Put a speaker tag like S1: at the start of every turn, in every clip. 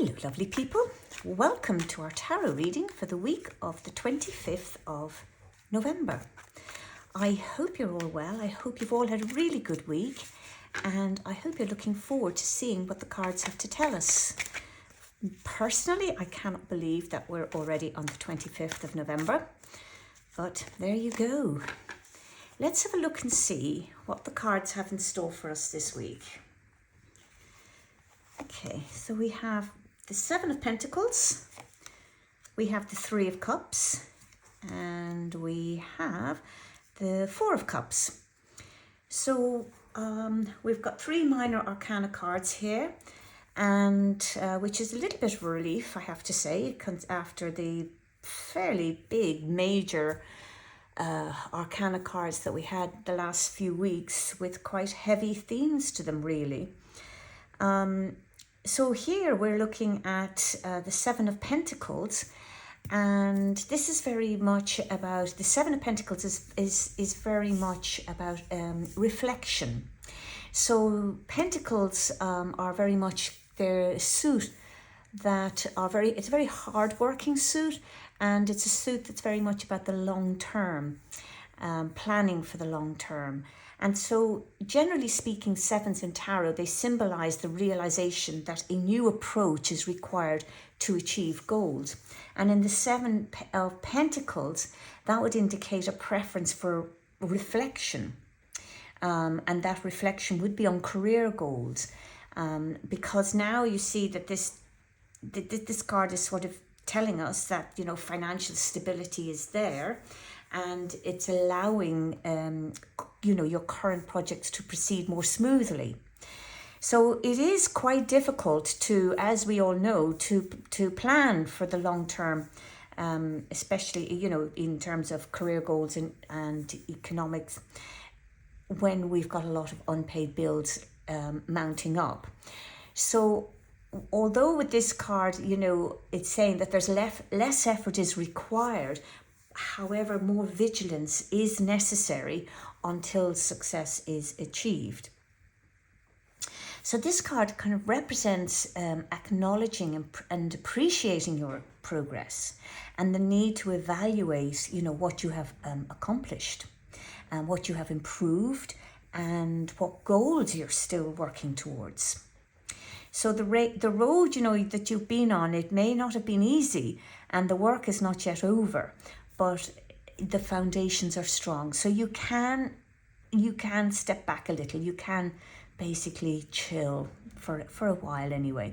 S1: Hello lovely people, welcome to our tarot reading for the week of the 25th of November. I hope you're all well, I hope you've all had a really good week, and I hope you're looking forward to seeing what the cards have to tell us. Personally, I cannot believe that we're already on the 25th of November, but there you go. Let's have a look and see what the cards have in store for us this week. Okay, so we have the Seven of Pentacles, we have the Three of Cups, and we have the Four of Cups. So we've got three minor arcana cards here, and which is a little bit of a relief, I have to say. It comes after the fairly big, major arcana cards that we had the last few weeks with quite heavy themes to them, really. So here we're looking at the Seven of Pentacles, and this is very much about, the Seven of Pentacles is very much about reflection. So Pentacles are very much their suit that are it's a very hard-working suit, and it's a suit that's very much about the long term, planning for the long term. And so, generally speaking, sevens in tarot, they symbolize the realization that a new approach is required to achieve goals. And in the Seven of Pentacles, that would indicate a preference for reflection. And that reflection would be on career goals. Because now you see that this card is sort of telling us that, you know, financial stability is there, and it's allowing your current projects to proceed more smoothly. So it is quite difficult to, as we all know, to plan for the long term, especially, you know, in terms of career goals and economics, when we've got a lot of unpaid bills mounting up. So although with this card, you know, it's saying that there's less effort is required, however, more vigilance is necessary until success is achieved. So this card kind of represents acknowledging and appreciating your progress, and the need to evaluate, you know, what you have accomplished, and what you have improved, and what goals you're still working towards. So the road, you know, that you've been on, it may not have been easy, and the work is not yet over, but the foundations are strong. So you can step back a little. You can basically chill for a while anyway.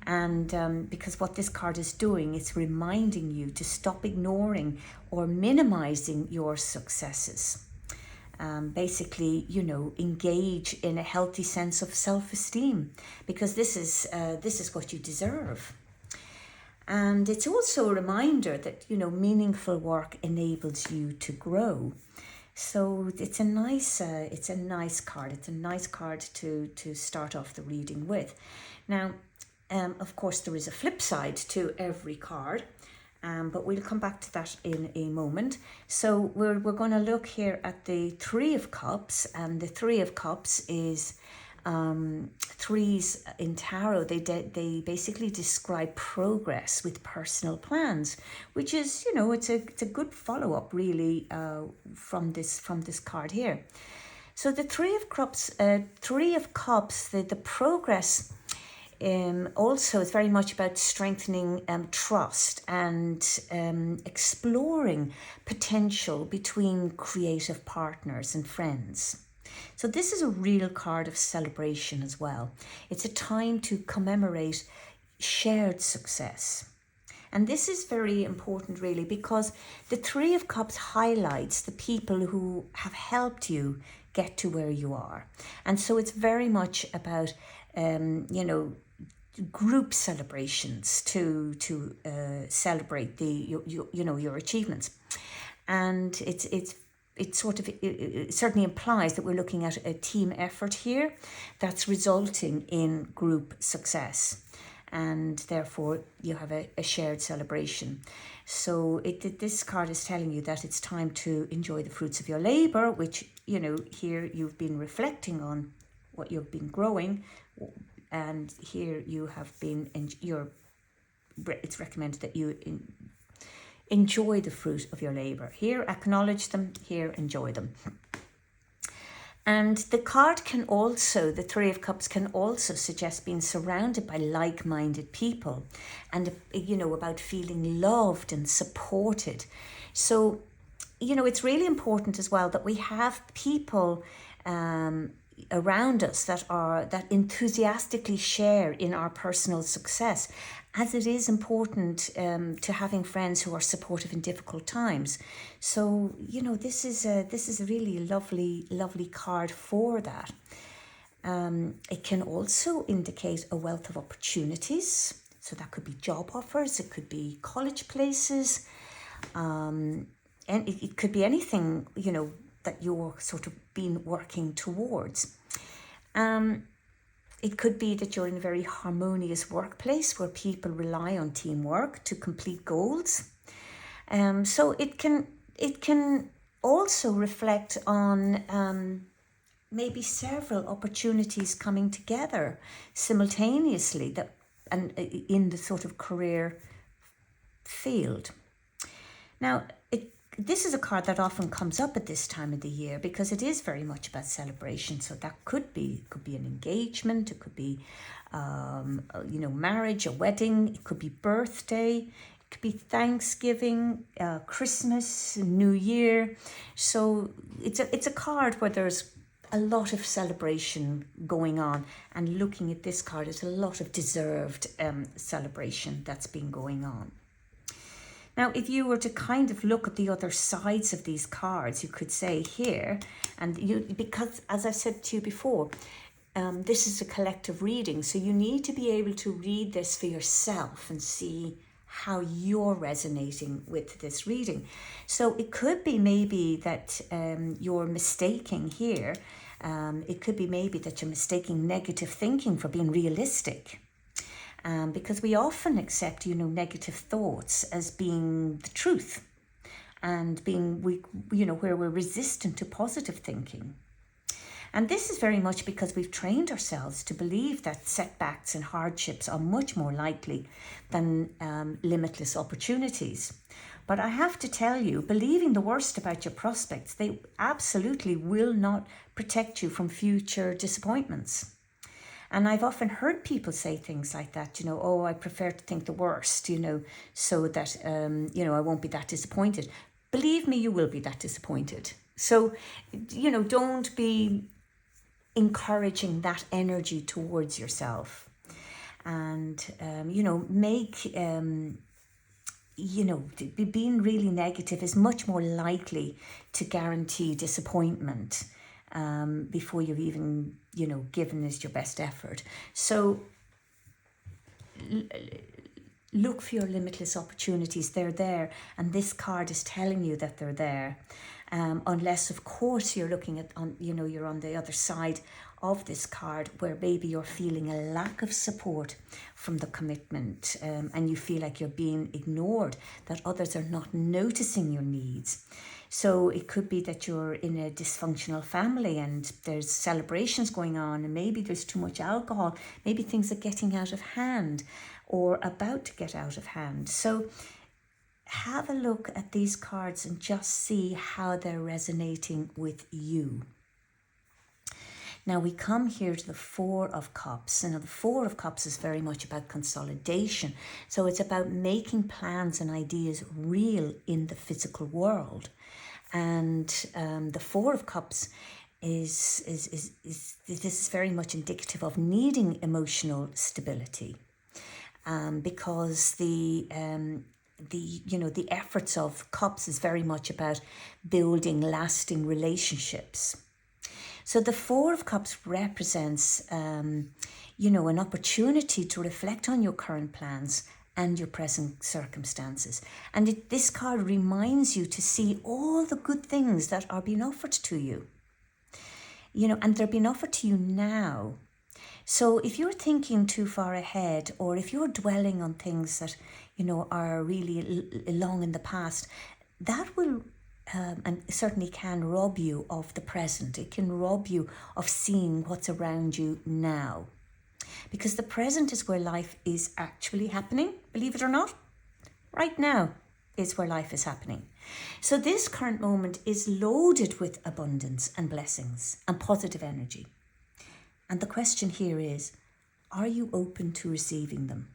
S1: And because what this card is doing, it's reminding you to stop ignoring or minimizing your successes. Basically, you know, engage in a healthy sense of self-esteem, because this is what you deserve. And it's also a reminder that, you know, meaningful work enables you to grow. So it's a nice card. It's a nice card to start off the reading with. Now, of course, there is a flip side to every card, but we'll come back to that in a moment. So we're going to look here at the Three of Cups, and the Three of Cups is threes in tarot. They basically describe progress with personal plans, which is, you know, it's a good follow-up really from this card here. So the Three of Cups, the progress also is very much about strengthening trust and exploring potential between creative partners and friends. So this is a real card of celebration as well. It's a time to commemorate shared success. And this is very important really, because the Three of Cups highlights the people who have helped you get to where you are. And so it's very much about, group celebrations to celebrate your achievements. And it certainly implies that we're looking at a team effort here that's resulting in group success, and therefore you have a shared celebration. So this card is telling you that it's time to enjoy the fruits of your labor, which, you know, here you've been reflecting on what you've been growing, and here you have been, it's recommended that you enjoy the fruit of your labour. Here, acknowledge them. Here, enjoy them. And the card can also, the Three of Cups can also suggest being surrounded by like-minded people, and, about feeling loved and supported. So, it's really important as well that we have people around us that enthusiastically share in our personal success, as it is important to having friends who are supportive in difficult times. So this is a really lovely card for that. It can also indicate a wealth of opportunities. So that could be job offers, it could be college places, and it could be anything that you're sort of been working towards. It could be that you're in a very harmonious workplace where people rely on teamwork to complete goals. So it can also reflect on maybe several opportunities coming together simultaneously and in the sort of career field. Now, this is a card that often comes up at this time of the year because it is very much about celebration. So that could be an engagement, it could be marriage, a wedding, it could be birthday, it could be Thanksgiving, Christmas, New Year. So it's a card where there's a lot of celebration going on, and looking at this card, is a lot of deserved celebration that's been going on. Now, if you were to kind of look at the other sides of these cards, you could say here, because as I've said to you before, this is a collective reading, so you need to be able to read this for yourself and see how you're resonating with this reading. So it could be maybe that you're mistaking here. It could be maybe that you're mistaking negative thinking for being realistic. Because we often accept, negative thoughts as being the truth, and being where we're resistant to positive thinking. And this is very much because we've trained ourselves to believe that setbacks and hardships are much more likely than limitless opportunities. But I have to tell you, believing the worst about your prospects, they absolutely will not protect you from future disappointments. And I've often heard people say things like that, I prefer to think the worst, so that, I won't be that disappointed. Believe me, you will be that disappointed. So, don't be encouraging that energy towards yourself. And, make, being really negative is much more likely to guarantee disappointment before you've even, given this your best effort. So look for your limitless opportunities. They're there, and this card is telling you that they're there. Unless, of course, you're looking at, you're on the other side of this card where maybe you're feeling a lack of support from the commitment, and you feel like you're being ignored, that others are not noticing your needs. So it could be that you're in a dysfunctional family and there's celebrations going on, and maybe there's too much alcohol, maybe things are getting out of hand or about to get out of hand. So have a look at these cards and just see how they're resonating with you. Now we come here to the Four of Cups. Now the Four of Cups is very much about consolidation. So it's about making plans and ideas real in the physical world. And the Four of Cups is this is very much indicative of needing emotional stability, because the efforts of Cups is very much about building lasting relationships. So the Four of Cups represents, an opportunity to reflect on your current plans and your present circumstances. And this card reminds you to see all the good things that are being offered to you, and they're being offered to you now. So if you're thinking too far ahead, or if you're dwelling on things that, are really long in the past, that will and certainly can rob you of the present. It can rob you of seeing what's around you now. Because the present is where life is actually happening, believe it or not. Right now is where life is happening. So this current moment is loaded with abundance and blessings and positive energy. And the question here is, are you open to receiving them?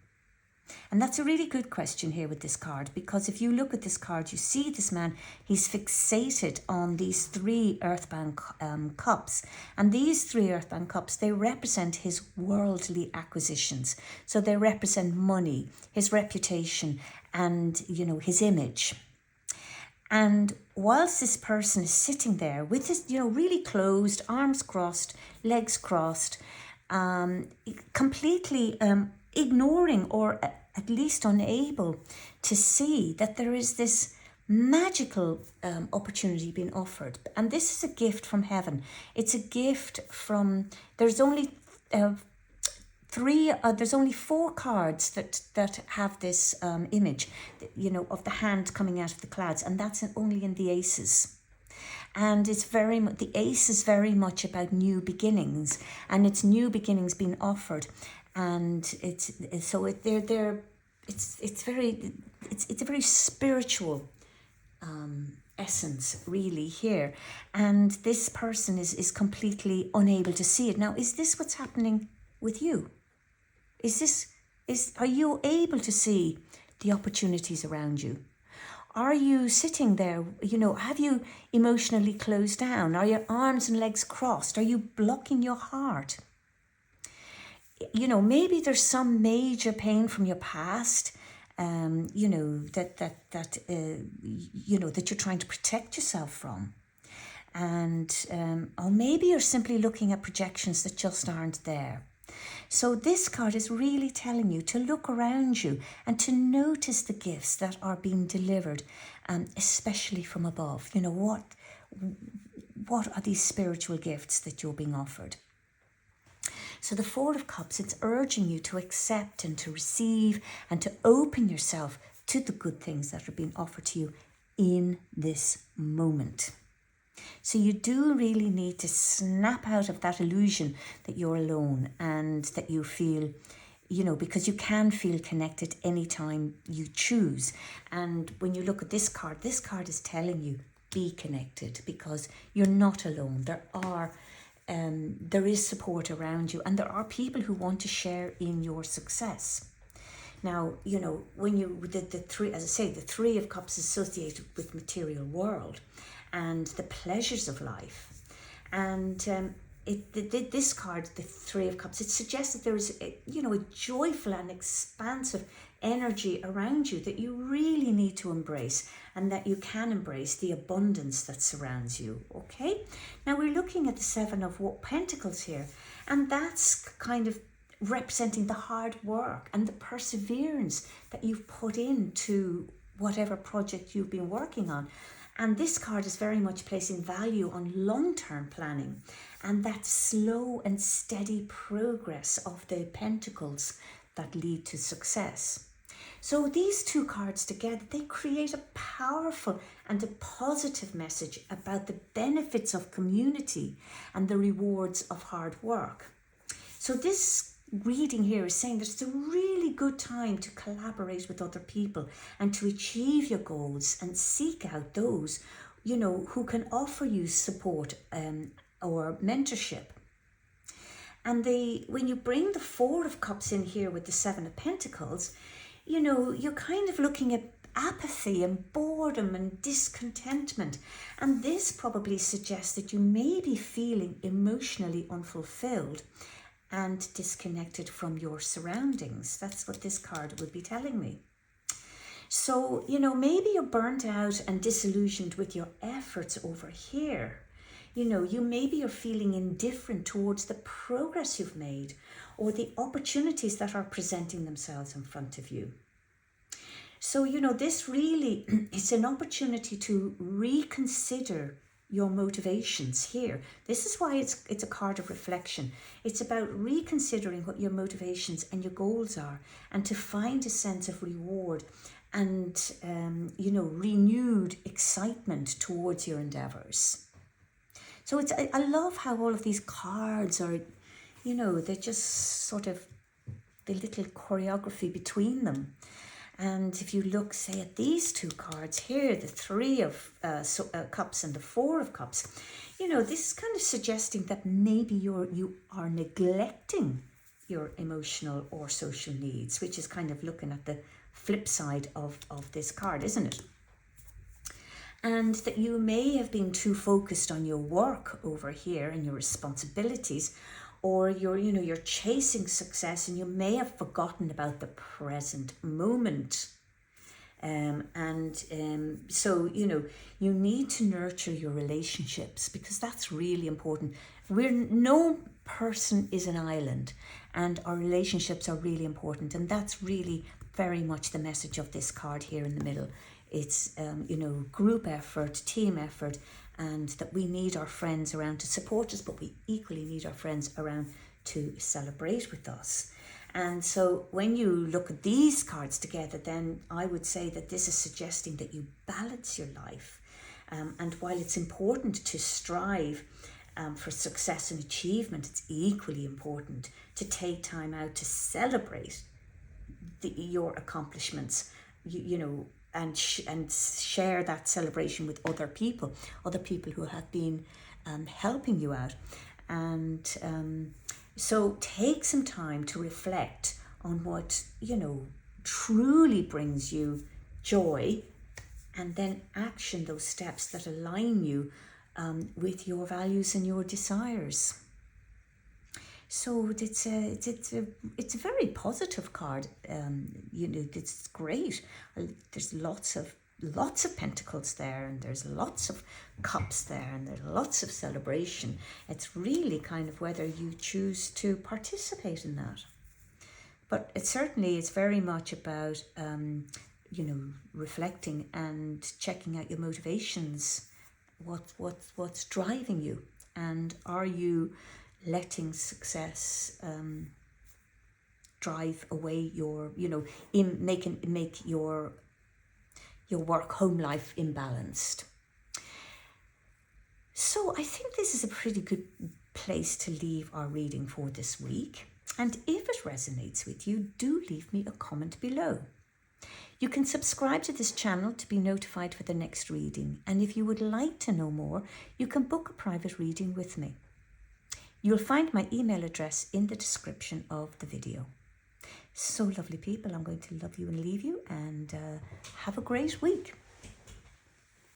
S1: And that's a really good question here with this card, because if you look at this card, you see this man, he's fixated on these 3 earthbound cups. And these 3 earthbound cups, they represent his worldly acquisitions. So they represent money, his reputation, and, his image. And whilst this person is sitting there with his, really closed, arms crossed, legs crossed, completely ignoring or at least unable to see that there is this magical opportunity being offered. And this is a gift from heaven. It's a gift from, there's only there's only 4 cards that have this image, of the hand coming out of the clouds, and that's only in the aces. And it's very much, the ace is very much about new beginnings, and it's new beginnings being offered, and it's a very spiritual essence really here, and this person is completely unable to see it. Now, is this what's happening with you? Are you able to see the opportunities around you? Are you sitting there, have you emotionally closed down? Are your arms and legs crossed? Are you blocking your heart? Maybe there's some major pain from your past, that you're trying to protect yourself from. And or maybe you're simply looking at projections that just aren't there. So this card is really telling you to look around you and to notice the gifts that are being delivered, especially from above. What are these spiritual gifts that you're being offered? So the 4 of Cups, it's urging you to accept and to receive and to open yourself to the good things that are being offered to you in this moment. So you do really need to snap out of that illusion that you're alone and that you feel, because you can feel connected anytime you choose. And when you look at this card is telling you, be connected, because you're not alone. There is support around you, and there are people who want to share in your success. Now, when the 3, as I say, the 3 of Cups is associated with material world and the pleasures of life. And this card, the 3 of Cups, it suggests that there is a joyful and expansive energy around you that you really need to embrace, and that you can embrace the abundance that surrounds you. Okay, now we're looking at the 7 of Pentacles here, and that's kind of representing the hard work and the perseverance that you've put into whatever project you've been working on. And this card is very much placing value on long-term planning and that slow and steady progress of the pentacles that lead to success. So these 2 cards together, they create a powerful and a positive message about the benefits of community and the rewards of hard work. So this reading here is saying that it's a really good time to collaborate with other people and to achieve your goals and seek out those, who can offer you support or mentorship. And when you bring the 4 of Cups in here with the 7 of Pentacles, you're kind of looking at apathy and boredom and discontentment. And this probably suggests that you may be feeling emotionally unfulfilled and disconnected from your surroundings. That's what this card would be telling me. So, maybe you're burnt out and disillusioned with your efforts over here. Maybe you're feeling indifferent towards the progress you've made or the opportunities that are presenting themselves in front of you. So, this really is an opportunity to reconsider your motivations here. This is why it's a card of reflection. It's about reconsidering what your motivations and your goals are, and to find a sense of reward and renewed excitement towards your endeavors. So I love how all of these cards are you know, they're just sort of the little choreography between them. And if you look, say, at these two cards here, the Three of Cups and the Four of Cups, you know, this is kind of suggesting that maybe you are neglecting your emotional or social needs, which is kind of looking at the flip side of this card, isn't it? And that you may have been too focused on your work over here and your responsibilities, or you're chasing success and you may have forgotten about the present moment. So, you know, you need to nurture your relationships, because that's really important. No person is an island, and our relationships are really important. And that's really very much the message of this card here in the middle. It's, you know, group effort, team effort, and that we need our friends around to support us, but we equally need our friends around to celebrate with us. And so when you look at these cards together, then I would say that this is suggesting that you balance your life. And while it's important to strive for success and achievement, it's equally important to take time out to celebrate your accomplishments, you know, and share that celebration with other people who have been helping you out. And so take some time to reflect on what, you know, truly brings you joy, and then action those steps that align you with your values and your desires. So it's a very positive card. You know, it's great. There's lots of pentacles there, and there's lots of cups there, and there's lots of celebration. It's really kind of whether you choose to participate in that. But it certainly is very much about you know, reflecting and checking out your motivations. What's driving you, and are you letting success drive away your, you know, make your work home life imbalanced. So I think this is a pretty good place to leave our reading for this week. And if it resonates with you, do leave me a comment below. You can subscribe to this channel to be notified for the next reading. And if you would like to know more, you can book a private reading with me. You'll find my email address in the description of the video. So lovely people, I'm going to love you and leave you, and have a great week.